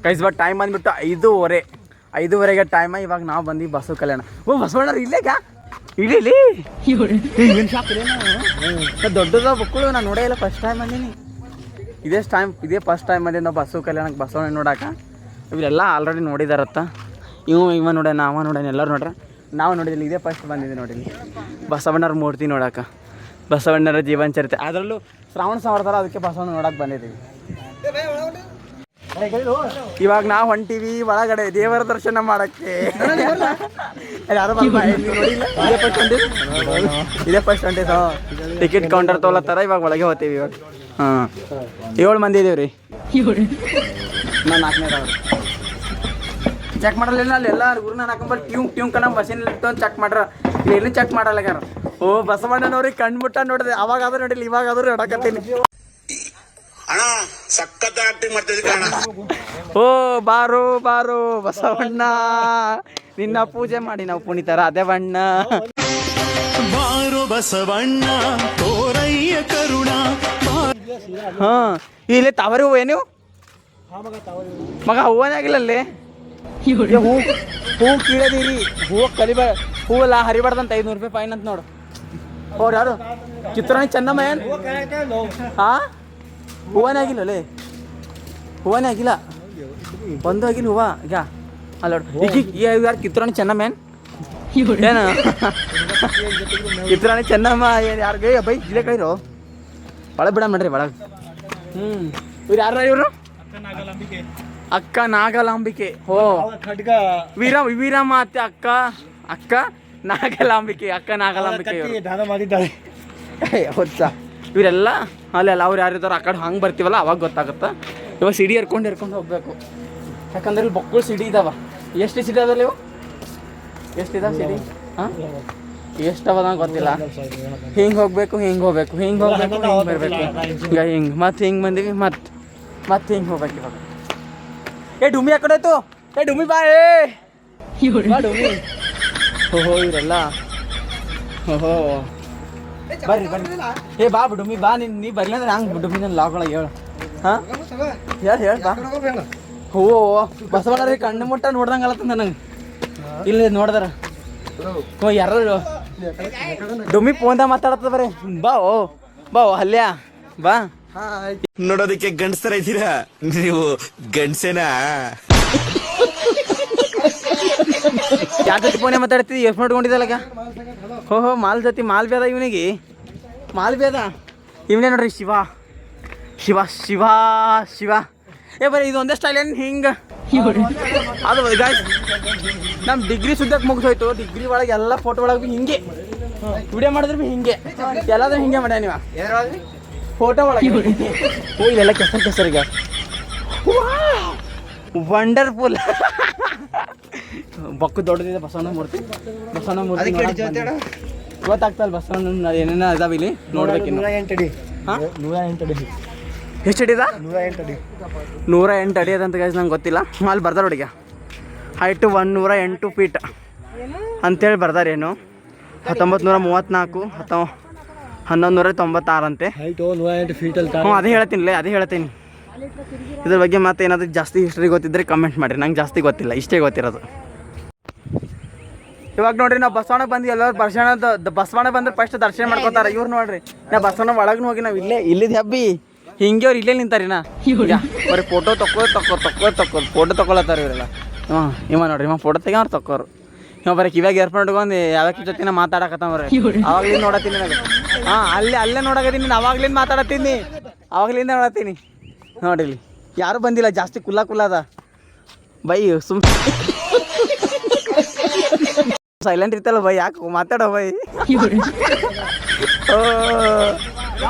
Guys ಇವಾಗ time ಬಂದುಬಿಟ್ಟು 5:30 time. ಇವಾಗ ನಾವು ಬಂದು ಬಸವ ಕಲ್ಯಾಣ. ಓ ಬಸವಣ್ಣ ಇಲ್ಲೇಗ ಇಲ್ಲಿ ದೊಡ್ಡದ ಮಕ್ಕಳು ನಾನು ನೋಡೇ ಇಲ್ಲ, ಫಸ್ಟ್ ಟೈಮ್ ಬಂದೀನಿ. ಇದೇ ಫಸ್ಟ್ ಟೈಮ್ ಬಂದಿದ್ದು ನಾವು ಬಸವ ಕಲ್ಯಾಣಕ್ಕೆ ಬಸವಣ್ಣ ನೋಡೋಕೆ. ಇವರೆಲ್ಲ ಆಲ್ರೆಡಿ ನೋಡಿದಾರತ್ತ. ಇವ ನೋಡ್ಯಾನ, ನಾವ ನೋಡ್ಯಾನ, ಎಲ್ಲರೂ ನೋಡ್ರೆ. ನಾವು ನೋಡಿದಿಲ್ಲ, ಇದೇ ಫಸ್ಟ್ ಬಂದಿದ್ದೆ ನೋಡಿಲ್ಲಿ ಬಸವಣ್ಣರ ಮೂರ್ತಿ ನೋಡೋಕೆ, ಬಸವಣ್ಣರ ಜೀವನ ಚರಿತ್ರೆ. ಅದರಲ್ಲೂ ಶ್ರಾವಣ ಸಂವರ್ತಾರ, ಅದಕ್ಕೆ ಬಸವಣ್ಣ ನೋಡೋಕೆ ಬಂದಿದ್ದೀವಿ. ಇವಾಗ ನಾವು ಹೊಂಟೀವಿ ಒಳಗಡೆ ದೇವರ ದರ್ಶನ ಮಾಡೋಕ್ಕೆ. ಯಾರು ನೋಡಿಲ್ಲ, ಇದೇ ಫಸ್ಟ್ ಹೊಂಟಿದ್ದು. ಟಿಕೆಟ್ ಕೌಂಟರ್ ತೊಗೊಳತ್ತಾರ, ಇವಾಗ ಒಳಗೆ ಹೋಗ್ತೀವಿ. ಇವಾಗ 7 ಮಂದಿ ಇದೀವಿ ರೀ. ನಾನು 4ನೇದವ್ರು. ಚೆಕ್ ಮಾಡಲಿಲ್ಲ ಅಲ್ಲಿ ಎಲ್ಲ ಗುರುನ ಹಾಕೊಂಬಲ್ಲಿ ಟ್ಯೂಂಕ್ ನಮ್ಮ ಬಸ್ಸಿನ ಚೆಕ್ ಮಾಡ್ರ, ಇಲ್ಲಿ ಏನು ಚೆಕ್ ಮಾಡಲ್ಲ. ಓ ಬಸವಣ್ಣನವ್ರಿಗೆ ಕಣ್ಬಿಟ್ಟ ನೋಡಿದೆ, ಅವಾಗಾದ್ರೂ ನೋಡಿಲ್ಲ, ಇವಾಗಾದ್ರೂ ನೋಡಕತ್ತೀನಿ. ಓ ಬಾರು ಬಸವಣ್ಣ, ನಿನ್ನ ಪೂಜೆ ಮಾಡಿ ನಾವು ಪುಣಿತರ ಅದೇ ಬಣ್ಣ. ಬಾರು ಬಸವಣ್ಣ ತೋರಯ್ಯ ಕರುಣ. ಹಾ ಇಲ್ಲಿ ತಾವರಿ ಹೂವು ಏನು ಮಗ ಹೂವನಾಗಿಲ್ಲ ಅಲ್ಲಿ. ಹೂ ಕೀಳದಿರಿ, ಹೂವು ಕಲಿಬ ಹೂವಲ್ಲ ಹರಿಬಾರ್ದಂತ 500 ರೂಪಾಯಿ ಫೈನ್ ಅಂತ ನೋಡು. ಅವ್ರು ಯಾರು ಚಿತ್ರಾಣಿ ಚೆನ್ನಮ್ಮ ಏನು? ಹೂವನೇ ಆಗಿಲ್ಲ ಅಲ್ಲೇ, ಹೂವನೇ ಆಗಿಲ್ಲ, ಒಂದು ಆಗಿಲ್ಲ ಹೂವ. ಈಗ ಅಲ್ಲ ಈಗ ಯಾರು ಕಿತ್ರಾಣಿ ಚೆನ್ನಮ್ಮ ಏನು ಕಿತ್ರಾಣಿ ಚೆನ್ನಮ್ಮ ಏನು ಯಾರಿಗೆ ಬೈ ಗಿಲೆ ಕೈರು ಒಳಗೆ ಬಿಡ ಮಾಡ್ರಿ ಒಳಗೆ. ಇವ್ರು ಯಾರ ಇವರು? ಅಕ್ಕ ನಾಗಲಾಂಬಿಕೆ. ಓ ವೀರಮ್ಮ ಅತ್ತೆ ಅಕ್ಕ ನಾಗಲಾಂಬಿಕೆ, ಅಕ್ಕ ನಾಗಲಾಂಬಿಕೆ ಹೊಸ. ಇವರೆಲ್ಲ ಅಲ್ಲೆಲ್ಲ ಅವ್ರು ಯಾರಿದ್ದಾರೋ ಆ ಕಡೆ ಹಂಗೆ ಬರ್ತೀವಲ್ಲ ಅವಾಗ ಗೊತ್ತಾಗುತ್ತೆ. ಇವಾಗ ಸಿಡಿ ಎರ್ಕೊಂಡು ಹೋಗ್ಬೇಕು, ಯಾಕಂದ್ರೆ ಇಲ್ಲಿ ಬೊಕ್ಕಳು ಸಿಡಿ ಇದಾವ. ಎಷ್ಟು ಸಿಡಿ ಅದಾವಲ್ಲ ಇವು? ಎಷ್ಟಿದಾವೆ ಸಿಡಿ? ಹಾಂ ಎಷ್ಟವದ ಗೊತ್ತಿಲ್ಲ. ಹಿಂಗೆ ಹೋಗ್ಬೇಕು ಬರಬೇಕು. ಈಗ ಹಿಂಗೆ ಮತ್ತೆ ಹಿಂಗೆ ಬಂದೀವಿ, ಮತ್ತೆ ಹಿಂಗೆ ಹೋಗ್ಬೇಕು. ಇವಾಗ ಡುಮ್ಮಿ ಯಾಕಡಾಯ್ತು? ಡುಮ್ಮಿ ಬಾ ಡುಮ್ಮಿ. ಓಹೋ ಇವರೆಲ್ಲ ಓಹೋ ಬರ್ರಿ ಬಾ ಡುಮ್ಮಿ ಬಾ. ನೀ ಬರ್ಲಿ ಅಂದ್ರೆ ಹಂಗೆ ಡುಮ್ಮಿ ನನ್ನ ಲಾಗೊಳಗೆ ಹೇಳು. ಹಾಂ ಹೇಳು ಬಾ. ಹೋ ಬಸವಣ್ಣ ಕಣ್ಣು ಮುಟ್ಟ ನೋಡ್ದಂಗೆ ಅಲತ್ತ ನನಗೆ. ಇಲ್ಲಿ ನೋಡ್ದಾರ ಯಾರು ಡುಮ್ಮಿ ಫೋನ್ದಾಗ ಮಾತಾಡತ್ತ ಬರ್ರಿ. ಬಾ ಅಲ್ಯಾ ಬಾ. ನೋಡೋದಕ್ಕೆ ಗಂಡಸ್ತರ ಇದ್ದೀರಾ ನೀವು? ಗಂಡಸೇನಾ? ಯಾರ ಜೊತೆ ಫೋನೇ ಮಾತಾಡ್ತಿದ್ದಿ? ಎಷ್ಟು ನೋಡ್ಕೊಂಡಿದ್ದಲ್ಲ? ಹೋ ಮಾಲ್ ಜೊತೆ ಮಾಲ್ ಬೇದ ಇವನಿಗೆ, ಮಾಲ್ ಬೇದ ಇವನೇ ನೋಡ್ರಿ. ಶಿವ ಏ ಬರೀ ಇದೊಂದೇ ಸ್ಟೈಲ್ ಏನು ಹಿಂಗೆ ಅದು ಗಾಯ್ಸ್. ನಮ್ಮ ಡಿಗ್ರಿ ಸುದ್ದಕ್ಕೆ ಮುಗಿದೋಯ್ತು. ಡಿಗ್ರಿ ಒಳಗೆ ಎಲ್ಲ ಫೋಟೋ ಒಳಗೆ ಭೀ ಹಿಂಗೆ ವಿಡಿಯೋ ಮಾಡಿದ್ರೆ ಭೀ ಹಿಂಗೆ ಎಲ್ಲಾದ್ರೂ ಹಿಂಗೆ ಮಾಡ್ಯ ನೀವು ಫೋಟೋ ಒಳಗೆ. ಓ ಇಲ್ಲೆಲ್ಲ ಕೆಸರಿಗೆ ವಂಡರ್ಫುಲ್. ಬಕ್ಕು ದೊಡ್ಡದಿದೆ ಬಸವಣ್ಣ ಮೂರ್ತಿ ಗೊತ್ತಾಗ್ತಲ್ಲ. ಬಸವಣ್ಣ ಏನೇನೋ ಅದಾವ ಇಲ್ಲಿ ನೋಡ್ಬೇಕು. 108 ಅಡಿ. ಎಷ್ಟು ಅಡಿ? 108 ಅಡಿ ಅದಂತ ಗೈಸ್ ನಂಗೆ ಗೊತ್ತಿಲ್ಲ. ಅಲ್ಲಿ ಬರ್ದಾರ ಹುಡುಗ ಹೈಟು 108 ಫೀಟ್ ಅಂತೇಳಿ ಬರ್ದಾರೇನು. 1934 1196 ಅಂತೆ. ಅದೇ ಹೇಳ್ತೀನಿ. ಇದ್ರ ಬಗ್ಗೆ ಮತ್ತೆ ಏನಾದರೂ ಜಾಸ್ತಿ ಹಿಸ್ಟ್ರಿ ಗೊತ್ತಿದ್ರೆ ಕಮೆಂಟ್ ಮಾಡಿರಿ. ನಂಗೆ ಜಾಸ್ತಿ ಗೊತ್ತಿಲ್ಲ, ಇಷ್ಟೇ ಗೊತ್ತಿರೋದು. ಇವಾಗ ನೋಡ್ರಿ ನಾವು ಬಸವಣ್ಣ ಬಂದು ಎಲ್ಲರೂ ಬಸವಣ್ಣ ಬಂದ್ರೆ ಫಸ್ಟ್ ದರ್ಶನ ಮಾಡ್ಕೋತಾರೆ. ಇವ್ರು ನೋಡ್ರಿ ನಾ ಬಸವಣ್ಣ ಒಳಗೆ ಹೋಗಿ ನಾವು ಇಲ್ಲಿದ್ದು ಹಬ್ಬಿ ಹಿಂಗೆ ಅವ್ರು ಇಲ್ಲೇ ನಿಂತಾರಿನ ಬರೀ ಫೋಟೋ ಫೋಟೋ ತಗೊಳತ್ತಾರ ಇವರೆಲ್ಲ. ಇವ ನೋಡ್ರಿ ಇವ ಫೋಟೋ ತೆಗಿ ಅವ್ರು ತಕ್ಕೋರು. ಇವ ಬರೀ ಕಿವ್ಯಾಗ ಏರ್ಪೋರ್ಟ್ ಇಟ್ಕೊಂಡು ಯಾವ್ಯಾವ ಜೊತೆ ಮಾತಾಡಕತ್ತವ್ರಿ. ಅವಾಗ್ಲಿಂದ ನೋಡತ್ತೀನಿ ನನಗೆ. ಅಲ್ಲೇ ನೋಡಕತ್ತೀನಿ. ಅವಾಗ್ಲಿಂದ ಮಾತಾಡತ್ತೀನಿ, ಅವಾಗ್ಲಿಂದ ನೋಡತ್ತೀನಿ. ನೋಡಿಲ್ಲಿ ಯಾರು ಬಂದಿಲ್ಲ, ಜಾಸ್ತಿ ಕುಲ್ಲ ಅದ ಬೈ. ಸೈಲೆಂಟ್ ಇರ್ತಲ್ಲ ಬೈ, ಯಾಕೆ ಮಾತಾಡೋ ಬೈ.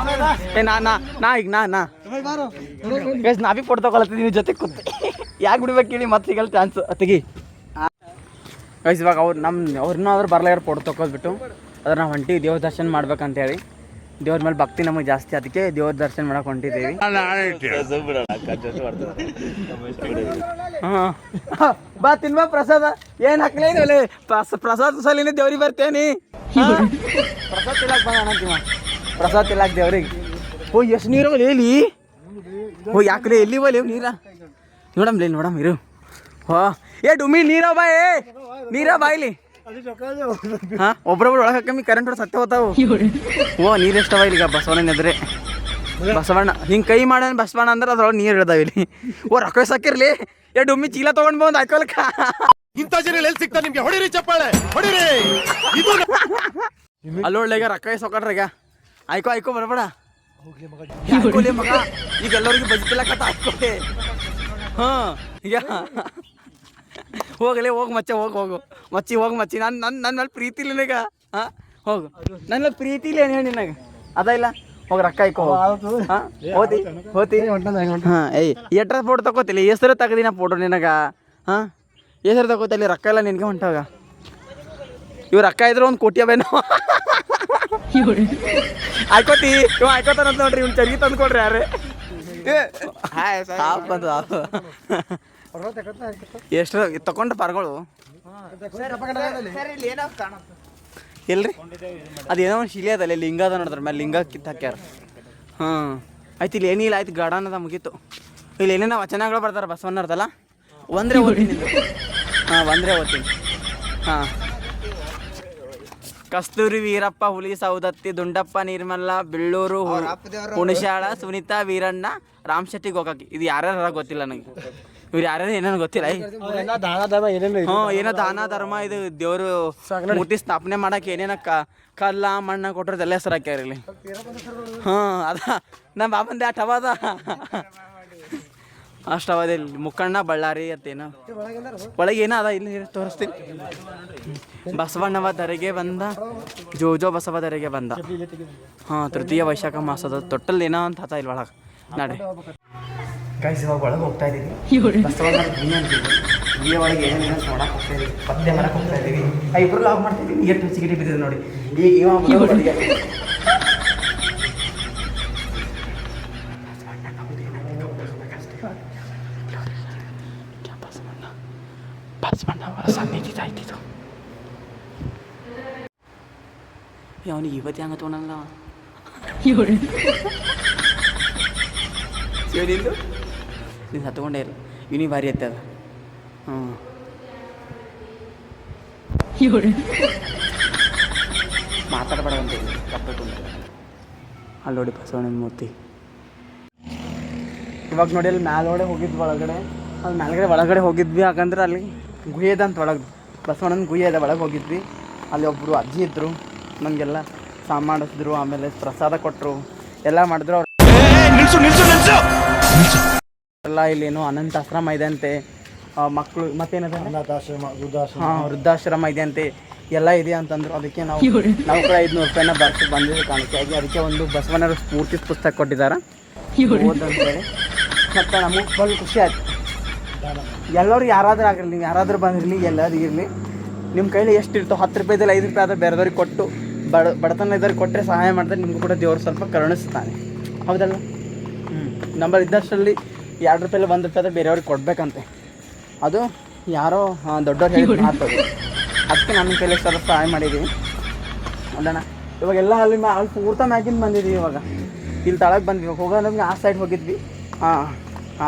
ನಾ ಭೀ ಫೋಟೋ ತಗೊಳತ್ತೀನಿ ಜೊತೆ ಕೂತ್. ಯಾಕೆ ಬಿಡ್ಬೇಕು ಕೇಳಿ, ಮತ್ತೆ ಸಿಗಲ್ಲ ಚಾನ್ಸ್ ತೆಗಿ. ಗೈಸ್ ಇವಾಗ ಅವ್ರನ್ನೂ ಬರ್ಲಾಗ್ಯಾರ ಫೋಟೋ ತಗೊಳ್ಬಿಟ್ಟು. ಅದ್ರ ನಾವು ಹೊಂಟಿವಿ ದೇವ್ರ ದರ್ಶನ ಮಾಡ್ಬೇಕಂತೇಳಿ. ದೇವ್ರ ಮೇಲೆ ಭಕ್ತಿ ನಮಗೆ ಜಾಸ್ತಿ, ಅದಕ್ಕೆ ದೇವ್ರ ದರ್ಶನ ಮಾಡಕ್ಕೆ ಹೊಂಟಿದ್ದೀವಿ. ಬಾ ತಿನ್ಬಾ ಪ್ರಸಾದ. ಏನು ಹಾಕ್ಲೇ ಇದ್ರಲ್ಲಿ ಪ್ರಸಾದ ಸಲಿನ ದೇವ್ರಿಗೆ ಬರ್ತೇನಿ. ಪ್ರಸಾದ ತಿನ್ನಕ್ಕೆ ಬಂದ ಪ್ರಸಾದ ತಿನ್ನಕ್ಕೆ ದೇವ್ರಿಗೆ. ಓ ಎಷ್ಟು ನೀರು ಎಲ್ಲಿ? ಓ ಯಾಕಲೇ ಎಲ್ಲಿ ಬಲ್ಲಿ ನೀರ? ನೋಡಮ್ ಇರು. ಹೋ ಏ ಡುಮ್ಮಿ ನೀರ ಬಾ, ನೀರ ಬಾ ಇಲ್ಲಿ. ಹಾಂ ಒಬ್ರೊಬ್ರು ಒಳಗೆ ಹಾಕಮ್ಮಿ ಕರೆಂಟ್ ಹೊಡೆ ಸತ್ತೆ ಹೋತಾವು. ಓ ನೀರು ಎಷ್ಟವ ಇಲ್ಲಿಗ ಬಸವಣ್ಣನ ಎದುರೇ. ಬಸವಣ್ಣ ಹಿಂಗೆ ಕೈ ಮಾಡೋಣ ಬಸವಣ್ಣ ಅಂದ್ರೆ ಅದ್ರೊಳಗೆ ನೀರು ಇಳ್ದಾವ ಇಲ್ಲಿ. ಓ ರೊಕ್ಕ ಸಾಕಿರ್ಲಿ. ಏ ಡುಮ್ಮಿ ಚೀಲ ತೊಗೊಂಡು ಬಂದು ಹಾಕೋಲ್ಕ. ಇಂಥ ಜನ ಎಲ್ಲಿ ಸಿಗ್ತಾ ನಿಮ್ಗೆ? ಹೊಡಿರಿ ಚಪ್ಪಾಳೆ ಹೊಡಿರಿ. ಅಲ್ಲೊಳ್ಳೆಗ ರೊಕ್ಕ ಸಾಕೊಂಡ್ರೆ ಈಗ ಆಯ್ಕೋ ಬರಬೇಡ. ಹಾಕೋಲಿ ಮಗ, ಈಗ ಎಲ್ಲರಿಗೂ ಬಜಿತಿಲ್ಲಕತ್ತ ಹಾಕೋಲಿ. ಹಾಂ ಈಗ ಹೋಗಲೇ ಹೋಗಿ ಮಚ್ಚ ಹೋಗು ಮಚ್ಚಿ ನನ್ನ ಮೇಲೆ ಪ್ರೀತಿ ಇಲ್ಲ ನಿನಗ. ಹಾಂ ಹೋಗು, ನನ್ನ ಮೇಲೆ ಪ್ರೀತಿ ಇಲ್ಲ ಏನು ಹೇಳಿ ನಿನಗೆ ಅದ ಇಲ್ಲ. ಹೋಗಿ ರೊಕ್ಕ ಆಯ್ಕೋ. ಹಾಂ ಹೋತಿ ಹಾಂ ಎಟ್ರ ಫೋಟೋ ತಗೋತಿಲ್ಲ, ಹೆಸರು ತಗದಿನ ಫೋಟೋ ನಿನಗ. ಹಾಂ ಹೆಸರು ತಗೋತಿಲ್ಲ, ರೊಕ್ಕ ಇಲ್ಲ ನಿನಗೆ ಹೊಂಟಾಗ. ಇವ್ರು ರೊಕ್ಕ ಇದ್ರೆ ಒಂದು ಕೋಟಿ ಅವೇನೋ. ಆಯ್ಕೋತಿ ಇವ ಆಯ್ಕೋತಾನಂತ ನೋಡ್ರಿ. ಇವ್ನು ಚರ್ಗಿ ತಂದು ಕೊಡ್ರಿ ಯಾರೇ. ಎಷ್ಟು ತಗೊಂಡು ಪರ್ಗಳು ಇಲ್ರಿ? ಅದೇನೋ ಒಂದು ಶಿಲೆ ಅದಲ್ಲ, ಲಿಂಗ ಅದ ನೋಡಿದ್ರ ಮೇಲೆ ಲಿಂಗ ಕಿತ್ತು ಹಾಕ್ಯಾರ. ಹಾಂ ಆಯ್ತು, ಇಲ್ಲಿ ಏನಿಲ್ಲ, ಆಯ್ತು ಗಾರ್ಡನ್ ಅದ ಮುಗೀತು. ಇಲ್ಲಿ ಏನೇನೋ ವಚನಗಳು ಬರ್ತಾರೆ ಬಸವಣ್ಣರ್ದಲ್ಲ, ಒಂದ್ರೆ ಓದ್ತೀನಿ. ಹಾಂ ಒಂದ್ರೆ ಓದ್ತೀನಿ. ಹಾಂ ಕಸ್ತೂರಿ ವೀರಪ್ಪ, ಹುಲಿ ಸೌದತ್ತಿ, ದುಂಡಪ್ಪ ನಿರ್ಮಲ್ಲ, ಬಿಳ್ಳೂರು, ಹುಣಸಾಳ, ಸುನೀತಾ, ವೀರಣ್ಣ, ರಾಮ್ ಶೆಟ್ಟಿ, ಗೋಕಾಕಿ. ಇದು ಯಾರ್ಯಾರ ಗೊತ್ತಿಲ್ಲ ನನಗೆ. ಇವ್ರು ಯಾರ್ಯಾರು ಏನೇನು ಗೊತ್ತಿಲ್ಲ. ಹ್ಞೂ ಏನೋ ದಾನ ಧರ್ಮ, ಇದು ದೇವರು ಮೂರ್ತಿ ಸ್ಥಾಪನೆ ಮಾಡಕ್ಕೆ ಏನೇನ ಕಲ್ಲ ಮಣ್ಣ ಕೊಟ್ಟರೆ ಎಲ್ಲ ಹೆಸರು ಹಾಕ್ಯಾರ ಇಲ್ಲಿ. ಹಾಂ ಅದ ನಮ್ಮ ಬಾಬಂದೆ ಅಷ್ಟು ಅದ, ಅಷ್ಟು ಅವದ. ಇಲ್ಲಿ ಮುಕ್ಕಣ್ಣ ಬಳ್ಳಾರಿ ಅತ್ತೇನೋ ಒಳಗೆ ಏನೋ ಅದ, ಇಲ್ಲಿ ತೋರಿಸ್ತೀನಿ. ಬಸವಣ್ಣವ ಧರೆಗೆ ಬಂದ, ಜೋಜೋ ಬಸವ ಧರೆಗೆ ಬಂದ. ಹಾಂ ತೃತೀಯ ವೈಶಾಖ ಮಾಸದ ತೊಟ್ಟಲ್ ಏನೋ ಅಂತ ಹತ್ತ ಇಲ್ಲಿ ಒಳಗೆ ನಾಡ್ರಿ. ಗೈಸ್ ಇವಾಗ ಒಳಗೆ ಹೋಗ್ತಾ ಇದ್ದೀವಿ. ಬಸವಣ್ಣ ಗುಹೆ ಅಂತೀವಿ. ಗುಹೆ ಒಳಗೆ ಏನೇನು ನೋಡಕ್ಕೆ ಹೋಗ್ತಾ ಇದೀವಿ, ಪತ್ತೆ ಮರಕ್ಕೆ ಹೋಗ್ತಾ ಇದ್ದೀವಿ. ಇಬ್ಬರು ಲಾಗ್ ಮಾಡ್ತಿದ್ದೀವಿ. ಎಷ್ಟು ಸಿಗಿಟಿ ಬಿದ್ದಿದೆ ನೋಡಿ. ಈಗ ಇವಾಗ ಬಸವಣ್ಣ ಸನ್ನಿಧಿ ಆಯ್ತಿದ್ದು. ಅವನಿಗೆ ಇವತ್ತು ಹೆಂಗ ತೊಗೊಳಲ್ಲ ಶಿವನಿಂದು ನೀನು ಹತ್ಕೊಂಡೇ ಇಲ್ಲ. ಇವನಿಗೆ ಭಾರಿ ಎತ್ತದ. ಹ್ಞೂ ಮಾತಾಡಬೇಡ ಅಂತ ಕಪ್ಪಟ್ಟು ಅಲ್ಲಿ ನೋಡಿ ಬಸವಣ್ಣನ ಮೂರ್ತಿ. ಇವಾಗ ನೋಡಿ ಅಲ್ಲಿ ಮ್ಯಾಲೊಡೆ ಹೋಗಿದ್ವಿ ಒಳಗಡೆ. ಅಲ್ಲಿ ಮ್ಯಾಲ್ಗಡೆ ಒಳಗಡೆ ಹೋಗಿದ್ವಿ, ಯಾಕಂದ್ರೆ ಅಲ್ಲಿ ಗುಹೆ ಇದೆ ಅಂತ ಒಳಗೆ. ಬಸವಣ್ಣನ ಗುಹೆ ಇದೆ, ಒಳಗೆ ಹೋಗಿದ್ವಿ. ಅಲ್ಲಿ ಒಬ್ಬರು ಅಜ್ಜಿ ಇದ್ದರು, ನಮಗೆಲ್ಲ ಸಾಮಾಡಿಸಿದ್ರು, ಆಮೇಲೆ ಪ್ರಸಾದ ಕೊಟ್ಟರು, ಎಲ್ಲ ಮಾಡಿದ್ರು. ಅವ್ರು ಎಲ್ಲ ಇಲ್ಲೇನು ಅನಂತ ಆಶ್ರಮ ಇದೆ ಅಂತೆ, ಮಕ್ಕಳು ಮತ್ತೇನದ ಹಾಂ ವೃದ್ಧಾಶ್ರಮ ಇದೆ ಅಂತೆ, ಎಲ್ಲ ಇದೆ ಅಂತಂದ್ರು. ಅದಕ್ಕೆ ನಾವು ಕೂಡ 500 ರೂಪಾಯಿನ ಬಂದಿದ್ದು ಕಾಣಿಕೆಯಾಗಿ. ಅದಕ್ಕೆ ಒಂದು ಬಸವಣ್ಣರ ಸ್ಫೂರ್ತಿ ಪುಸ್ತಕ ಕೊಟ್ಟಿದ್ದಾರೆ ಓದಂತೇಳಿ. ಮತ್ತು ನಮಗೆ ಫುಲ್ ಖುಷಿ ಆಯ್ತು. ಎಲ್ಲರೂ ಯಾರಾದರೂ ಆಗಿರಲಿ, ನೀವು ಯಾರಾದರೂ ಬಂದಿರಲಿ, ಎಲ್ಲರೂ ಇರಲಿ, ನಿಮ್ಮ ಕೈಲಿ ಎಷ್ಟು ಇರ್ತೋ 10 ರೂಪಾಯಿದಲ್ಲಿ 5 ರೂಪಾಯಿ ಆದರೂ ಬೇರೆದವ್ರಿಗೆ ಕೊಟ್ಟು ಬಡತನ ಇದ್ದವ್ರಿಗೆ ಕೊಟ್ಟರೆ ಸಹಾಯ ಮಾಡಿದ್ರೆ ನಿಮಗೂ ಕೂಡ ದೇವರು ಸ್ವಲ್ಪ ಕರುಣಿಸ್ತಾನೆ. ಹೌದಲ್ಲ? ನಂಬಲ್ಲಿ ಇದ್ದಷ್ಟರಲ್ಲಿ 2 ರೂಪಾಯಲ್ಲಿ 1 ರೂಪಾಯಿ ಆದರೂ ಬೇರೆಯವ್ರಿಗೆ ಕೊಡಬೇಕಂತೆ. ಅದು ಯಾರೋ ದೊಡ್ಡವ್ರು ಹೇಳಿ ಮಾತದು. ಅದಕ್ಕೆ ನಮ್ಮ ಕೈಲಿ ಸ್ವಲ್ಪ ಸಹಾಯ ಮಾಡಿದ್ದೀವಿ. ಅಲ್ಲಣ್ಣ ಇವಾಗೆಲ್ಲ ಅಲ್ಲಿ ಪೂರ್ತ ಮ್ಯಾಗಿಂದ ಬಂದಿದ್ದೀವಿ. ಇವಾಗ ಇಲ್ಲಿ ತಳಗೆ ಬಂದ್ವಿ. ಹೋಗೋ ನಮಗೆ ಆ ಸೈಡ್ ಹೋಗಿದ್ವಿ.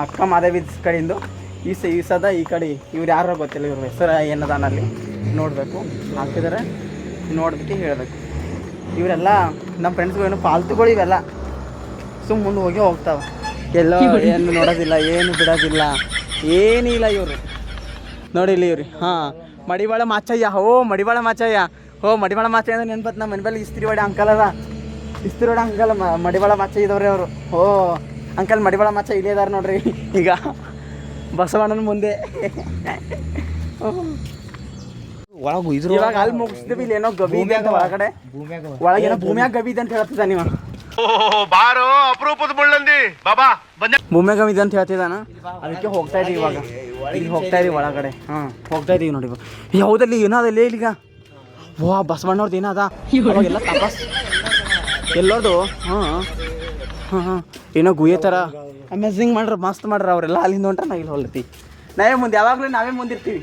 ಅಕ್ಕ ಮಾದೇವಿ ಕಡೆಯಿಂದ ಈ ಸದ ಈ ಕಡೆ ಇವ್ರು ಯಾರೋ ಗೊತ್ತಿಲ್ಲ, ಇವ್ರ ಹೆಸರು ಏನದಾನಲ್ಲಿ ನೋಡಬೇಕು. ಹಾಕಿದರೆ ನೋಡ್ಬಿಟ್ಟು ಹೇಳಬೇಕು. ಇವರೆಲ್ಲ ನಮ್ಮ ಫ್ರೆಂಡ್ಸ್ಗಳು ಏನು ಪಾಲ್ತುಗಳು, ಇವೆಲ್ಲ ಮುಂದೆ ಹೋಗ್ತಾವೆ. ಎಲ್ಲೋ ಏನು ನೋಡೋದಿಲ್ಲ, ಏನು ಬಿಡೋದಿಲ್ಲ, ಏನಿಲ್ಲ ಇವರು. ನೋಡಿಲ್ಲ ಇವ್ರಿ. ಹಾಂ ಮಡಿವಾಳ ಮಾಚಯ್ಯ. ಮಡಿವಾಳ ಮಾಚಯ್ಯ. ಮಡಿವಾಳ ಮಾಚಯ್ಯ ಅಂದ್ರೆ ನೆನ್ಪತ್ತು. ನಮ್ಮ ಮನೆ ಮೇಲೆ ಇಸ್ತ್ರಿ ಹೊಡೆ ಅಂಕಲ್ ಅದ. ಇಸ್ತ್ರಿ ಹೊಡೆ ಅಂಕಲ್ ಮಡಿವಾಳ ಮಾಚಯ್ಯ ಇದ್ದವ್ರಿ ಅವರು. ಅಂಕಲ್ ಮಡಿವಾಳ ಮಾಚ ಇಲ್ಲೇ ಇದಾರೆ ನೋಡ್ರಿ. ಈಗ ಬಸವಣ್ಣನ ಮುಂದೆ ಒಳಗೆ ಇವಾಗ ಅಲ್ಲಿ ಮುಗಿಸ್ತೀವಿ. ಇಲ್ಲಿ ಏನೋ ಗವಿ ಇದೆ ಅಂತ ಒಳಗಡೆ, ಒಳಗೇನೋ ಭೂಮಿಯಾಗ ಗವಿ ಇದೆ ಅಂತ ಹೇಳ್ತಿದ್ದ ನೀವು. ಬಾರೋ ಅಪರೂಪದ ಮುಳ್ಳಂದಿ ಬಾಬಾ ಭೂಮಿಯಾಗ ಗವಿ ಇದೆ ಅಂತ ಹೇಳ್ತಿದ್ದಾನ. ಅದಕ್ಕೆ ಹೋಗ್ತಾ ಇದೀವಿ ಇವಾಗ. ಈಗ ಹೋಗ್ತಾ ಇದೀವಿ ಒಳಗಡೆ. ಹಾಂ ಹೋಗ್ತಾ ಇದೀವಿ ನೋಡಿ. ಯಾವುದಲ್ಲಿ ಏನೋ ಅದಲ್ಲ ಇಲ್ಲಿಗ. ಬಸವಣ್ಣವ್ರದ್ದು ಏನದ ಅವಾಗೆಲ್ಲ ತಪಾಸ್ ಎಲ್ಲೋದು. ಹಾಂ ಏನೋ ಗುಹೆ ಥರ ಅಮೇಝಿಂಗ್ ಮಾಡ್ರೆ, ಮಸ್ತ್ ಮಾಡ್ರೆ ಅವರೆಲ್ಲ. ಅಲ್ಲಿಂದ ಹೊಂಟ್ರೆ ನಾವು ಇಲ್ಲಿ ಹೊಲತ್ತಿ. ನಾವೇ ಮುಂದೆ, ಯಾವಾಗಲೂ ನಾವೇ ಮುಂದಿರ್ತೀವಿ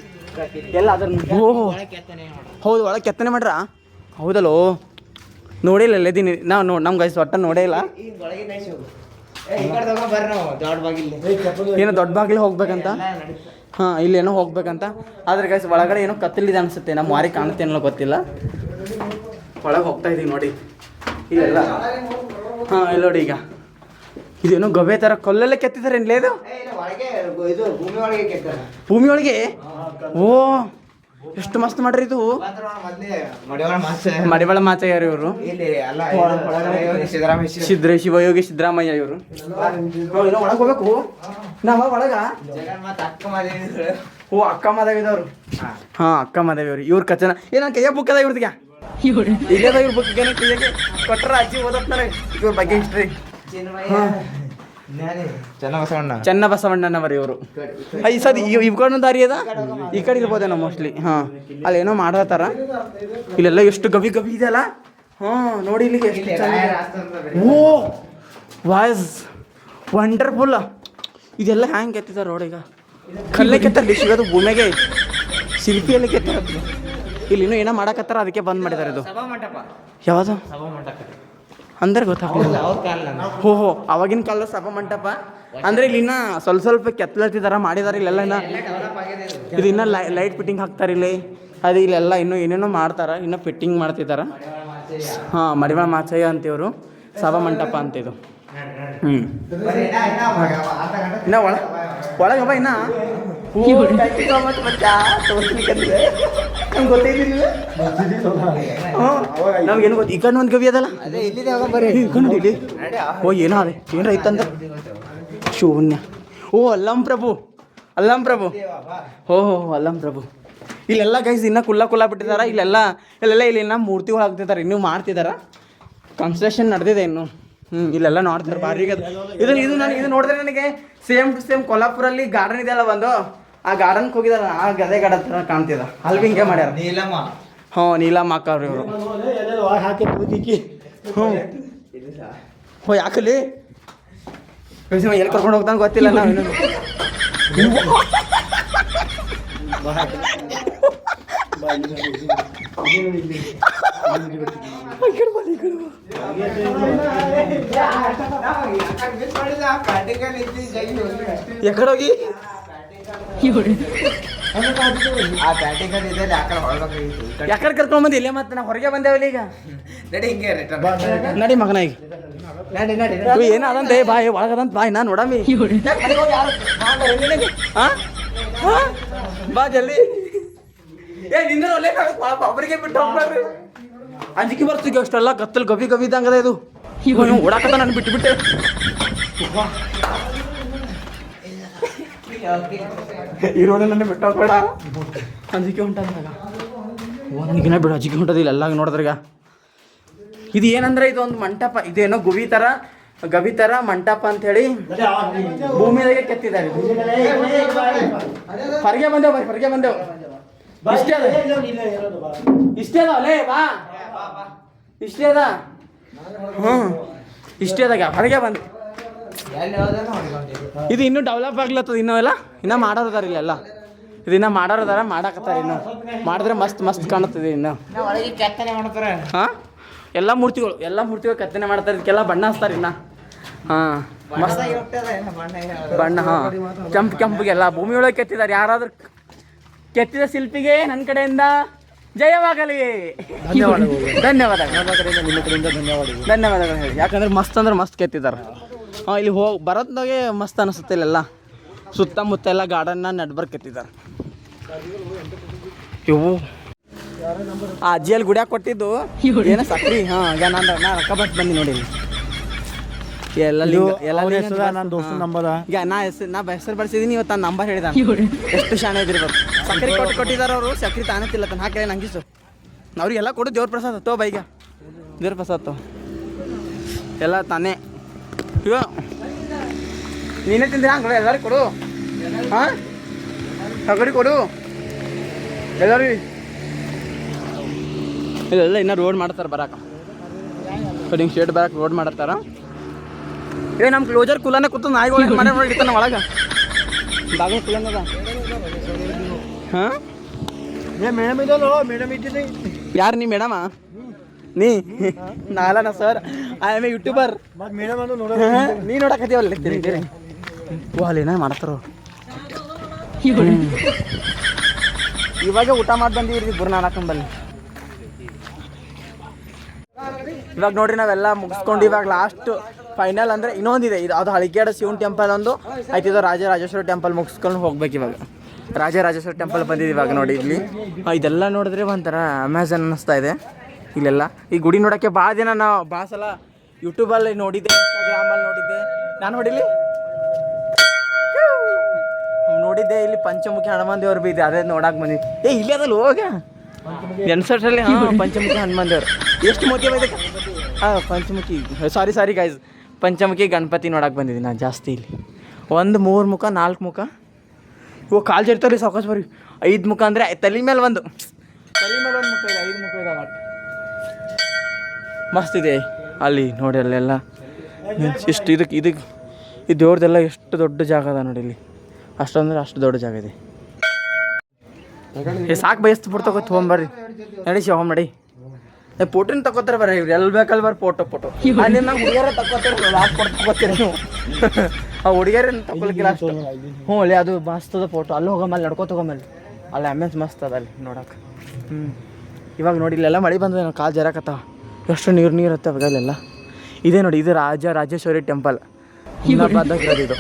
ಎಲ್ಲ. ಅದ್ರ ಹೌದು, ಒಳಗೆ ಕೆತ್ತನೆ ಮಾಡ್ರ. ಹೌದಲ್ಲೋ, ನೋಡಿಲ್ಲ ಎಲ್ಲದೀನಿ ನಾವು. ನಮ್ಮ ಗೈಸ್ ಒಟ್ಟ ನೋಡೇ ಇಲ್ಲ. ಏನೋ ದೊಡ್ಡ ಬಾಗಿಲು ಹೋಗ್ಬೇಕಂತ. ಹಾಂ ಇಲ್ಲೇನೋ ಹೋಗ್ಬೇಕಂತ. ಆದರೆ ಗೈಸ್ ಒಳಗಡೆ ಏನೋ ಕತ್ತಲಿದೆ ಅನಿಸುತ್ತೆ, ನಮ್ಮ ಮಾರಿ ಕಾಣುತ್ತೇನೋ ಗೊತ್ತಿಲ್ಲ. ಒಳಗೆ ಹೋಗ್ತಾ ಇದೀವಿ ನೋಡಿ ಇಲ್ಲೆಲ್ಲ. ಹಾಂ ಇಲ್ಲಿ ನೋಡಿ, ಈಗ ಇದೇನೋ ಗವೆ ಥರ ಕಲ್ಲಲ್ಲೇ ಕೆತ್ತಿದ್ದಾರೆ ಏನ್ಲೇ ಇದು? ಭೂಮಿ ಒಳಗೆ? ಓ ಎಷ್ಟು ಮಸ್ತ್ ಮಾಡ್ರಿ ಇದು. ಮಡಿವಾಳ ಮಾಚಯ್ಯರು ಇವರು, ಶಿವಯೋಗಿ ಸಿದ್ದರಾಮಯ್ಯ ಇವರು. ಒಳಗೆ ಹೋಗ್ಬೇಕು ನಾವ ಒಳಗ. ಓ ಅಕ್ಕ ಮಾದೇವಿದವ್ರು. ಹಾಂ ಅಕ್ಕ ಮಾದೇವಿ ಇವ್ರ ಕಚನ ಏನ ಕೈಯ ಬುಕ್ ಅದ ಇವ್ರದಿಗೆ. ಇಲ್ಲದ ಇವ್ರ ಬುಕ್ ಕೈಯಾಗೆ ಕೊಟ್ರ ಅಜ್ಜಿ ಓದತ್ತಾರೆ ಇವ್ರ ಬಗ್ಗೆ ಹಿಸ್ಟ್ರಿ. ಚೆನ್ನ ಬಸವಣ್ಣನವರು ಇವರು. ಈ ಸದ್ ಇವ್ಕೊಂಡು ದಾರಿ ಅದ, ಈ ಕಡೆ ಇರ್ಬೋದೇನೋ ಮೋಸ್ಟ್ಲಿ. ಹಾಂ ಅಲ್ಲಿ ಏನೋ ಮಾಡತ್ತಾರ. ಇಲ್ಲೆಲ್ಲ ಎಷ್ಟು ಗವಿ ಗವಿ ಇದೆ ಅಲ್ಲ. ಹಾಂ ನೋಡಿ ಇಲ್ಲಿಗೆ ಎಷ್ಟು ಚೆನ್ನಾಗಿದೆ. ಓ ವಾಯ್ಸ್ ವಂಡರ್ಫುಲ್. ಇದೆಲ್ಲ ಹ್ಯಾಂಗೆ ಕೆತ್ತಿದಾರೆ ನೋಡಿ. ಈಗ ಕಲ್ಲೇ ಕೆತ್ತಲ್ಲಿ ಸಿಗೋದು ಭೂಮಿಗೆ, ಶಿಲ್ಪಿಯಲ್ಲಿ ಕೆತ್ತಾರ. ಇಲ್ಲಿ ಇನ್ನೂ ಏನೋ ಮಾಡಕತ್ತಾರ, ಅದಕ್ಕೆ ಬಂದ್ ಮಾಡಿದ್ದಾರೆ. ಇದು ಯಾವುದು ಅಂದ್ರೆ ಗೊತ್ತಾಗಲಿಲ್ಲ. ಹೋ ಅವಾಗಿನ ಕಾಲದ ಸಭಾ ಮಂಟಪ ಅಂದ್ರೆ ಇಲ್ಲಿ ಇನ್ನ ಸ್ವಲ್ಪ ಕೆತ್ತಲತ್ತಿದಾರ ಮಾಡಿದಾರೆ. ಇಲ್ಲೆಲ್ಲ ಇನ್ನ ಇದು ಇನ್ನ ಲೈಟ್ ಫಿಟ್ಟಿಂಗ್ ಹಾಕ್ತಾರೆ ಇಲ್ಲಿ. ಅದು ಇಲ್ಲೆಲ್ಲ ಇನ್ನೂ ಏನೇನೋ ಮಾಡ್ತಾರ, ಇನ್ನೂ ಫಿಟ್ಟಿಂಗ್ ಮಾಡ್ತಿದ್ದಾರ. ಹಾಂ ಮಡಿವಾಳ ಮಾಚಯ್ಯ ಅಂತಿವರು ಸಭಾ ಮಂಟಪ ಅಂತ ಇದು. ಇನ್ನ ಒಳಗೆ ಬಾ. ಇನ್ನ ನಮ್ಗೇನು ಗೊತ್ತು. ಈ ಕಣ್ಣು ಒಂದು ಗವಿ ಅದಲ್ಲ, ಓ ಏನೋ ಅದೇ ಏನಾರ ಐತಂದ್ರೆ ಶೂನ್ಯ. ಓ ಅಲ್ಲಂ ಪ್ರಭು ಹೋ ಅಲ್ಲಂ ಪ್ರಭು. ಇಲ್ಲೆಲ್ಲ ಗೈಸ್ ಇನ್ನೂ ಕುಲ್ಲ ಬಿಟ್ಟಿದಾರ. ಇಲ್ಲೆಲ್ಲ ಇನ್ನ ಮೂರ್ತಿಗಳು ಹಾಕ್ತಿದ್ದಾರೆ, ಇನ್ನೂ ಮಾಡ್ತಿದಾರ. ಕನ್ಸ್ಟ್ರಕ್ಷನ್ ನಡೆದಿದೆ ಇನ್ನು. ಇಲ್ಲೆಲ್ಲ ನೋಡ್ತಾರೆ ಭಾರಿ. ಇದು ನಾನು ಇದು ನೋಡಿದ್ರೆ ನನಗೆ ಸೇಮ್ ಟು ಸೇಮ್ ಕೊಲ್ಲಾಪುರಲ್ಲಿ ಗಾರ್ಡನ್ ಇದೆಯಲ್ಲ ಒಂದು, ಆ ಗಾರ್ಡನ್ಗೆ ಹೋಗಿದಾರ. ಆ ಗದೆ ಗಾರ್ಡನ್ ಥರ ಕಾಣ್ತಿದ. ಅಲ್ಲಿ ಹಿಂಗೆ ಮಾಡ್ಯಾರ. ಹ್ಞೂ ನೀಲಮ್ಮ ಅಕ್ಕವ್ರು ಇವರು. ಹ್ಞೂ ಯಾಕಲ್ಲಿ ಎಲ್ಲಿ ಕರ್ಕೊಂಡು ಹೋಗ್ತಾನೆ ಗೊತ್ತಿಲ್ಲ ನಾವು ಇನ್ನೂ. ಎಕಡೆ ಹೋಗಿ ಯಾಕಡೆ ಕರ್ಕೊಂಡ್ ಬಂದಿ? ಇಲ್ಲೇ ಮತ್ತೆ ನಾವು ಹೊರಗೆ ಬಂದೇವಲ್ಲ. ಈಗ ನಡಿ ಮಗನ, ಈಗ ಏನಾದಂತೆ ಬಾಯ್ ಒಳಗದಂತ ಬಾಯ್ ನಾ ನೋಡಮಿ. ಬಾ ಜಲ್ದಿ. ನಿಂದ ಒಬ್ಬರಿಗೆ ಬಿಟ್ಟು ಹೋಗ್ಬೇಡ್ರಿ. ಅಂಜಿಕೆ ಬರ್ತೀವಿ ಅಷ್ಟೆಲ್ಲ ಕತ್ತಲ್ ಗವಿ ಇದ್ದಂಗದ ಇದು. ಓಡಾಕತ್ತ ನಾನು ಬಿಟ್ಟುಬಿಟ್ಟೆ. ಇರೋಣ ನನ್ನ ಬಿಟ್ಟು ಹೋಗ್ಬೇಡ. ಅಂಜಿಕೆ ಉಂಟಂದಾಗ ಒಂದಿನ ಬಿಡು, ಅಂಜಿಕೆ ಉಂಟದಿಲ್ಲ ಎಲ್ಲ ನೋಡಿದ್ರಾಗ. ಇದು ಏನಂದ್ರೆ ಇದು ಒಂದು ಮಂಟಪ. ಇದೇನೋ ಗವಿ ಥರ ಮಂಟಪ ಅಂಥೇಳಿ ಭೂಮಿಯಾಗೆ ಕೆತ್ತಿದ್ದಾರೆ. ಹೊರಗೆ ಬಂದೆವು ಇಷ್ಟೇ ಅದ ಅಲ್ಲೇ ಬಾ, ಇಷ್ಟೇ ಅದ. ಇಷ್ಟೇ ಅದಾಗ ಹೊರಗೆ ಬಂದು ಇದು ಇನ್ನೂ ಡೆವಲಪ್ ಆಗ್ಲತ್ತದ. ಇನ್ನೂ ಮಾಡೋರದಾರ ಇಲ್ಲೆಲ್ಲ. ಇದು ಇನ್ನೂ ಮಾಡೋರದಾರ, ಮಾಡಾಕತ್ತಾರ. ಇನ್ನು ಮಾಡಿದ್ರೆ ಮಸ್ತ್ ಕಾಣುತ್ತದೆ. ಇನ್ನು ಹಾಂ ಎಲ್ಲ ಮೂರ್ತಿಗಳು ಕೆತ್ತನೆ ಮಾಡ್ತಾರೆ. ಇದಕ್ಕೆಲ್ಲ ಬಣ್ಣ ಹಚ್ತಾರೆ ಇನ್ನು. ಹಾಂ ಮಸ್ತ್ ಬಣ್ಣ. ಹಾಂ ಕೆಂಪಿಗೆಲ್ಲ ಭೂಮಿಯೊಳಗೆ ಕೆತ್ತಿದ್ದಾರೆ. ಯಾರಾದ್ರೂ ಕೆತ್ತಿದ ಶಿಲ್ಪಿಗೆ ನನ್ನ ಕಡೆಯಿಂದ ಜಯವಾಗಲಿ. ಧನ್ಯವಾದಗಳು ಹೇಳಿ. ಯಾಕಂದ್ರೆ ಮಸ್ತ್ ಕೆತ್ತಿದ್ದಾರೆ. ಹಾಂ ಇಲ್ಲಿ ಬರೋದಾಗೆ ಮಸ್ತ್ ಅನಿಸುತ್ತೆ. ಇಲ್ಲೆಲ್ಲ ಸುತ್ತಮುತ್ತ ಎಲ್ಲ ಗಾರ್ಡನ್ನ ನಡ್ಬರ್ ಕೆತ್ತಿದ್ದಾರೆ. ಇವು ಆ ಅಜ್ಜಿಯಲ್ಲಿ ಗುಡಿಯಾಗ ಕೊಟ್ಟಿದ್ದು ಏನೋ ಸಕ್ರಿ. ಹಾಂ ಈಗ ನಾನು ರೊಕ್ಕ ಬಟ್ ಬಂದು ನೋಡಿ. ಎಲ್ಲ ನನ್ನ ದೋಸ್ತ ನಂಬರ್ ಈಗ ನಾ ಹೆಸರು ಬಳಸಿದೀನಿ. ಇವತ್ತು ನಾನು ನಂಬರ್ ಹೇಳಿದ. ಎಷ್ಟು ಶಾಣೆ ಇದ್ದಿರ್ಬೇಕು. ಸಕ್ರೆ ಕೊಟ್ಟಿದ್ದಾರೆ ಅವರು. ಸಕ್ರೆ ತಾನೇ ತಿಲ್ಲತ್ತ ಹಾಕಿ ನಂಗಿಸು. ಅವ್ರಿಗೆಲ್ಲ ಕೊಡು ದೇವ್ರ ಪ್ರಸಾದ ತೋ ಬೈಗ. ದೇವ್ರ ಪ್ರಸಾದ ತೋ ಎಲ್ಲ ತಾನೇ. ಇವ ನೀನೇ ತಿಂದಿರ ಹಂಗೆ ಎಲ್ಲರಿಗೂ ಕೊಡು. ಹಾಂ ತಗಡಿ ಕೊಡು ಎಲ್ಲರಿಗೂ. ಇಲ್ಲೆಲ್ಲ ಇನ್ನೂ ರೋಡ್ ಮಾಡ್ತಾರೆ ಬರಾಕ. ಕಡಿಂಗ್ ಶೇಡ್ ಬರಾಕ ರೋಡ್ ಮಾಡತ್ತಾರ. ನಮ್ಮ ಕ್ಲೋಜರ್ ಕುಲಾನೆ ಕೂತು ನಾಯಿಗಳು ಮನೆ ಇಡ್ತಾನೆ ಒಳಗೆ. ಬಾಗಿಲು ಕುಲಂದ. ಹಾಂ ಮೇಡಮ್ ಇದ್ದಿಲ್ಲ. ಯಾರು ನೀ ಮೇಡಮ? ನೀ ನಾಲನ sir I am a YouTuber. ನೀ ನೋಡಕತ್ತೀವಲ್ಲ ಓ ಅಲ್ಲೇನ ಮಾಡ್ತಾರೋ. ಇವಾಗ ಊಟ ಮಾಡಿ ಬಂದೀವಿ ಗುರುನಾನಕಂಬಲ್ಲಿ. ಇವಾಗ ನೋಡ್ರಿ ನಾವೆಲ್ಲ ಮುಗಿಸ್ಕೊಂಡು ಇವಾಗ ಲಾಸ್ಟ್ ಫೈನಲ್ ಅಂದರೆ ಇನ್ನೊಂದಿದೆ. ಇದು ಅದು ಹಳಿಗೇಡ ಶಿವನ್ ಟೆಂಪಲ್ ಒಂದು ಆಯ್ತು. ಇದು ರಾಜರಾಜೇಶ್ವರ ಟೆಂಪಲ್ ಮುಗಿಸ್ಕೊಂಡು ಹೋಗ್ಬೇಕು. ಇವಾಗ ರಾಜರಾಜೇಶ್ವರ ಟೆಂಪಲ್ ಬಂದಿದ್ದೀವಿ ಇವಾಗ ನೋಡಿ ಇಲ್ಲಿ. ಇದೆಲ್ಲ ನೋಡಿದ್ರೆ ಒಂಥರ ಅಮೆಝಾನ್ ಅನ್ನಿಸ್ತಾ ಇದೆ ಇಲ್ಲೆಲ್ಲ. ಈ ಗುಡಿ ನೋಡೋಕ್ಕೆ ಭಾಳ ದಿನ ನಾವು ಭಾಳ ಸಲ ಯೂಟ್ಯೂಬಲ್ಲಿ ನೋಡಿದ್ದೆ, ಇನ್ಸ್ಟಾಗ್ರಾಮಲ್ಲಿ ನೋಡಿದ್ದೆ. ನಾನು ನೋಡಿದ್ದೆ ಇಲ್ಲಿ ಪಂಚಮುಖಿ ಹನುಮಾನ್ ದೇವ್ರು ಬಿ ಇದೆ, ಅದೇ ನೋಡಕ್ಕೆ ಬಂದಿದ್ದೆ. ಇಲ್ಲೇ ಅದಲ್ಲ ಹೋಗ ಎನ್ಸರ್ಟಲ್ಲಿ. ಹಾಂ ಪಂಚಮುಖಿ ಹನುಮಾನ್ ದೇವ್ರು ಎಷ್ಟು ಮೋತಿ ಬೈದೆ. ಹಾಂ ಪಂಚಮುಖಿ ಸಾರಿ ಗೈಸ್, ಪಂಚಮುಖಿ ಗಣಪತಿ ನೋಡಕ್ಕೆ ಬಂದಿದ್ದೀನಿ ನಾನು ಜಾಸ್ತಿ. ಇಲ್ಲಿ 1 3 ಮುಖ 4 ಮುಖ. ಇವು ಕಾಲು ಜರ್ತಾರೆ ಸಾವಕಾಶ ಬರ್ರಿ. 5 ಮುಖ ಅಂದರೆ ತಲೆ ಮೇಲೆ ಒಂದು ಮುಖ ಇದೆ, 5 ಮುಖ ಇದೆ. ಮಸ್ತ್ ಇದೆ ಅಲ್ಲಿ ನೋಡಿ. ಅಲ್ಲೆಲ್ಲ ಇಷ್ಟು ಇದಕ್ಕೆ ಈ ದೇವ್ರದೆಲ್ಲ ಎಷ್ಟು ದೊಡ್ಡ ಜಾಗ ಅದ ನೋಡಿ ಇಲ್ಲಿ. ಅಷ್ಟು ದೊಡ್ಡ ಜಾಗ ಇದೆ. ಸಾಕು ಬಯಸ್ತು ಫೋಟೋ ತಗೋತ ಹೋಗ್ಬರ್ರಿ. ನಡಿ ಶಿವ ನಡಿ. ಫೋಟೋನ ತಗೋತಾರೆ ಬರ್ರಿ ಇವ್ರು ಎಲ್ಲಿ ಬೇಕಲ್ಲಿ ಬರ್ರಿ. ಫೋಟೋ ಅಲ್ಲಿ ನಂಗೆ ಹುಡುಗಿಯರ ತಗೋತೀರಿ ನೀವು. ಆ ಹುಡುಗಿಯರ ತಗೊಳಕಿಲ್ಲ ಅಷ್ಟು. ಹ್ಞೂ ಅಲ್ಲಿ ಅದು ಮಸ್ತ್ ಅದ ಫೋಟೋ. ಅಲ್ಲಿ ಹೋಗಮೇಲೆ ನಡ್ಕೋತ ಹೋಗಮೇಲೆ ಅಲ್ಲಿ ಅಮೇಜ್ ಮಸ್ತ್ ಅದ ಅಲ್ಲಿ ನೋಡಕ್ಕೆ. ಇವಾಗ ನೋಡಿ ಇಲ್ಲೆಲ್ಲ ಮಳೆ ಬಂದದೆ, ನಾವು ಕಾಲು ಜರಕತ್ತಾವ. ಎಷ್ಟು ನೀರು ಹತ್ತವಾಗ ಅಲ್ಲೆಲ್ಲ. ಇದೇ ನೋಡಿ, ಇದು ರಾಜರಾಜೇಶ್ವರಿ ಟೆಂಪಲ್ ಹಿಂದಾಬಾದಾಗಿರೋದು. ಇದು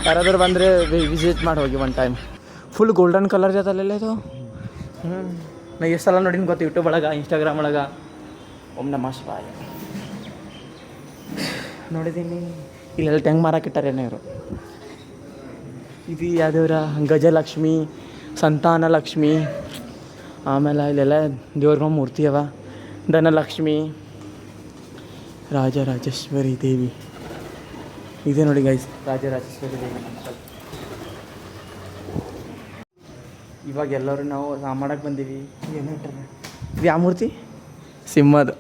ಯಾರಾದ್ರೂ ಬಂದರೆ ವಿಸಿಟ್ ಮಾಡಿ ಹೋಗಿ one time. Full golden colour ಇದೆ ಅಲ್ಲೆಲ್ಲ ಇದು. ನಾ ಎಷ್ಟು ಸಲ ನೋಡಿನ ಗೊತ್ತು, ಯೂಟ್ಯೂಬ್ ಒಳಗೆ ಇನ್ಸ್ಟಾಗ್ರಾಮ್ ಒಳಗೆ. ಓಂ ನಮಃ ಶಿವಾಯ ನೋಡಿದ್ದೀನಿ. ಇಲ್ಲೆಲ್ಲ ಟೆಂಗ್ ಮಾರಾಕಿಟ್ಟಾರೇನೋ ಇವರು. ಇದು ಯಾವ್ದೇವ್ರ ಗಜಲಕ್ಷ್ಮಿ, ಸಂತಾನ ಲಕ್ಷ್ಮಿ, ಆಮೇಲೆ ಇಲ್ಲೆಲ್ಲ ದೇವ್ರ ಮೂರ್ತಿ ಅವ. ಧನಲಕ್ಷ್ಮಿ, ರಾಜರಾಜೇಶ್ವರಿ ದೇವಿ ಇದೆ ನೋಡಿ ಗೈಸ್, ರಾಜರಾಜೇಶ್ವರಿ ದೇವಿ ಟೆಂಪಲ್. ಇವಾಗ ಎಲ್ಲರೂ ನಾವು ಮಾಡಕ್ಕೆ ಬಂದೀವಿ. ಏನು ಹೇಳ್ತಾರೆ ಇದು ಯಾವ ಮೂರ್ತಿ? ಸಿಂಹದ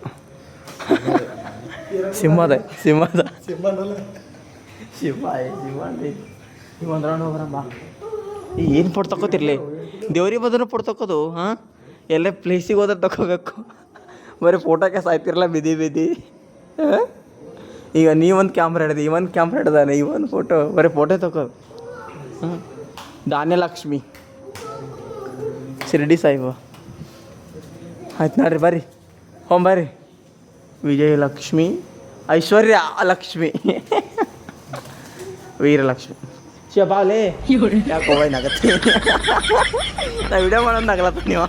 ಹೋಗ್ರಮ್ಮ. ಏನು ಫೋಟೋ ತಗೋತಿರ್ಲಿ, ದೇವ್ರಿಗೆ ಬದಲು ಫೋಟೋ ತಗೋದು. ಹಾಂ ಎಲ್ಲ ಪ್ಲೇಸಿಗೆ ಹೋದ್ರೆ ತಗೋಬೇಕು, ಬರೀ ಫೋಟೋಕ್ಕೆ ಸಾಯ್ತಿರಲ್ಲ ಬಿದ್ದಿ. ಈಗ ನೀವೊಂದು ಕ್ಯಾಮ್ರಾ ಹಿಡಿದು ಇವೊಂದು ಕ್ಯಾಮ್ರಾ ಹಿಡ್ದಾನೆ, ಇವೊಂದು ಫೋಟೋ, ಬರೀ ಫೋಟೋ ತಗೋದು. ಧಾನ್ಯಲಕ್ಷ್ಮಿ, ಶಿರಡಿ ಸಾಯಿಬ. ಆಯ್ತು ನೋಡ್ರಿ ಬರ್ರಿ ಬರ್ರಿ. ವಿಜಯಲಕ್ಷ್ಮಿ, ಐಶ್ವರ್ಯ ಲಕ್ಷ್ಮಿ, ವೀರಲಕ್ಷ್ಮಿ. ಶಿವಬಾಲೆ ಯಾಕೆ ಹೋಗೈನಾಗತ್ತೆ. ನಾ ವಿಡಿಯೋ ಮಾಡೋದಾಗಲತ್ತ ನೀವು.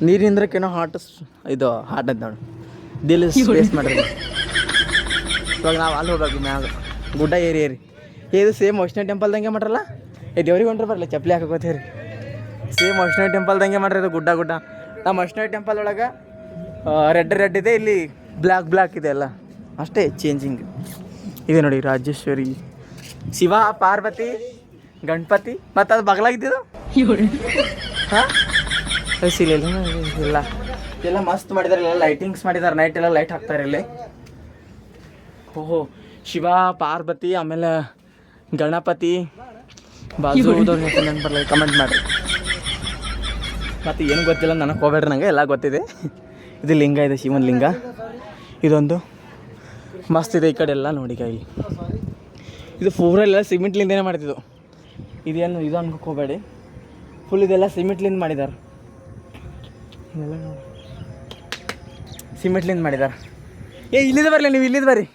ನೀರಿಂದ್ರಕ್ಕೇನೋ ಹಾಟ್ ಅಂತ ನೋಡಿ. ದಿಲ್ ಸ್ಪೇಸ್ ಮಾಡ್ರಿ. ಇವಾಗ ನಾವು ಅಲ್ಲಿ ಹೋಗ್ಬೇಕು ಮ್ಯಾಗ ಗುಡ್ಡ ಏರಿ. ಇದು ಸೇಮ್ ವೈಷ್ಣವ ಟೆಂಪಲ್ದಂಗೆ ಮಾಡ್ರಲ್ಲ. ದೇವ್ರಿಗೆ ಹೊಂಟ್ರೆ ಬರಲ್ಲ ಚಪ್ಪಲಿ ಹಾಕೋತೀರಿ. ಸೇಮ್ ವೈಷ್ಣವ ಟೆಂಪಲ್ದಂಗೆ ಮಾಡ್ರಿ ಇದು ಗುಡ್ಡ. ನಮ್ಮ ವೈಷ್ಣವ ಟೆಂಪಲ್ ಒಳಗೆ ರೆಡ್ ಇದೆ, ಇಲ್ಲಿ ಬ್ಲ್ಯಾಕ್ ಇದೆ ಎಲ್ಲ ಅಷ್ಟೇ ಚೇಂಜಿಂಗ್ ಇದೆ ನೋಡಿ. ರಾಜೇಶ್ವರಿ, ಶಿವ, ಪಾರ್ವತಿ, ಗಣಪತಿ, ಮತ್ತು ಅದು ಬಗಲಾಗಿದ್ದು ಹಾಂ ಇಲ್ಲ ಎಲ್ಲ ಮಸ್ತ್ ಮಾಡಿದ್ದಾರೆ. ಎಲ್ಲ ಲೈಟಿಂಗ್ಸ್ ಮಾಡಿದ್ದಾರೆ, ನೈಟ್ ಎಲ್ಲ ಲೈಟ್ ಹಾಕ್ತಾರೆ ಇಲ್ಲಿ. ಓಹೋ, ಶಿವ, ಪಾರ್ವತಿ, ಆಮೇಲೆ ಗಣಪತಿ, ಬಾಜು ನೆನಪು ಬರಲ್ಲ, ಕಮೆಂಟ್ ಮಾಡಿರಿ. ಮತ್ತು ಏನು ಗೊತ್ತಿಲ್ಲ ನನಗೆ ಹೋಗ್ಬೇಡ್ರಿ, ನನಗೆ ಎಲ್ಲ ಗೊತ್ತಿದೆ. ಇದು ಲಿಂಗ ಇದೆ, ಶಿವನ ಲಿಂಗ. ಇದೊಂದು ಮಸ್ತ್ ಇದೆ. ಈ ಕಡೆ ಎಲ್ಲ ನೋಡಿ ಇಲ್ಲಿ ಇದು ಫೂರೆಲ್ಲ ಸಿಮೆಂಟ್ಲಿಂದನೇ ಮಾಡ್ತಿದ್ದು. ಇದೇನು ಇದು ಅನ್ಕೋಕೆ ಹೋಗಬೇಡಿ, ಫುಲ್ ಇದೆಲ್ಲ ಸಿಮೆಂಟ್ಲಿಂದ ಮಾಡಿದ್ದಾರೆ. ಇದೆಲ್ಲ ನೋಡಿ ಸಿಮೆಂಟ್ಲಿಂದ ಮಾಡಿದ್ದಾರೆ. ಇಲ್ಲಿದ್ದು ಬರಲಿ, ನೀವು ಇಲ್ಲಿದ್ದು ಬರ್ರಿ.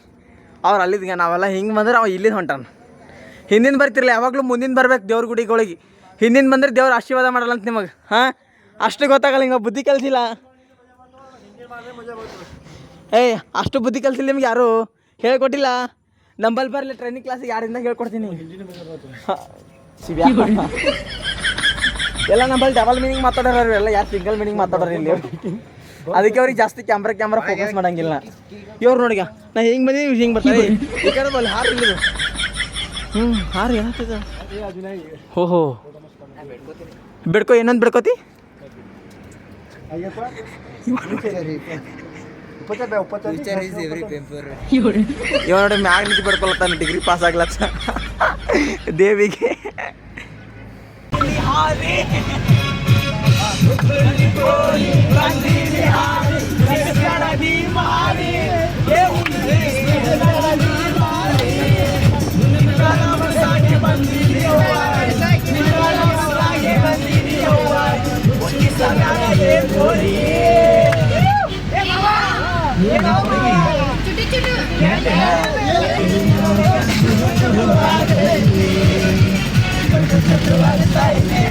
ಅವ್ರು ಅಲ್ಲಿದ್ದ, ನಾವೆಲ್ಲ ಹಿಂಗೆ ಬಂದ್ರೆ ಅವ ಇಲ್ಲಿದ್ದು ಹೊಂಟಾನ. ಹಿಂದಿನ ಬರ್ತಿರಲ್ಲ, ಯಾವಾಗಲೂ ಮುಂದಿನ ಬರ್ಬೇಕು ದೇವ್ರ ಗುಡಿಗಳಿಗೆ. ಹಿಂದಿನ ಬಂದರೆ ದೇವ್ರ ಆಶೀರ್ವಾದ ಮಾಡಲ್ಲ ಅಂತ ನಿಮಗೆ. ಹಾಂ ಅಷ್ಟು ಗೊತ್ತಾಗಲ್ಲ, ಹಿಂಗೆ ಬುದ್ಧಿ ಕಲಿಸಿಲ್ಲ. ಅಷ್ಟು ಬುದ್ಧಿ ಕಲಿಸಿಲ್ಲ ನಿಮ್ಗೆ ಯಾರು ಹೇಳ್ಕೊಟ್ಟಿಲ್ಲ. ನಂಬಲ್ಲಿ ಬರಲಿ ಟ್ರೈನಿಂಗ್ ಕ್ಲಾಸಿಗೆ ಯಾರಿಂದ ಹೇಳ್ಕೊಡ್ತೀನಿ. ಎಲ್ಲ ನಂಬಲ್ಲಿ ಡಬಲ್ ಮೀನಿಂಗ್ ಮಾತಾಡೋರು, ಎಲ್ಲ ಯಾರು ಸಿಂಗಲ್ ಮೀನಿಂಗ್ ಮಾತಾಡೋರು ಇಲ್ಲಿ. ಅದಕ್ಕೆ ಅವ್ರಿಗೆ ಜಾಸ್ತಿ ಕ್ಯಾಮ್ರಾ ಫೋಕಸ್ ಮಾಡೋಂಗಿಲ್ಲ. ಇವ್ರು ನೋಡಿಗ ನಾ ಹಿಂಗೆ ಬಂದೀನಿ, ಹಿಂಗೆ ಬರ್ತಾರೆ. ಈ ಕಡೆ ಬಲ್ಲಿ ಹಾರು ಇಲ್ಲಿದು. ಹಾರು ಏನಾಗ್ತದ? ಓಹೋ ಬಿಡ್ಕೊ. ಏನಂತ ಬಿಡ್ಕೋತಿ? ಇವ ನೋಡಿ ಮ್ಯಾಗ ನಿಂತು ಬಿಡ್ಕೊಳತ್ತಾನ, ಡಿಗ್ರಿ ಪಾಸ್ ಆಗ್ಲತ್ತ ದೇವಿಗೆ. ಚುಟು ಚುಟು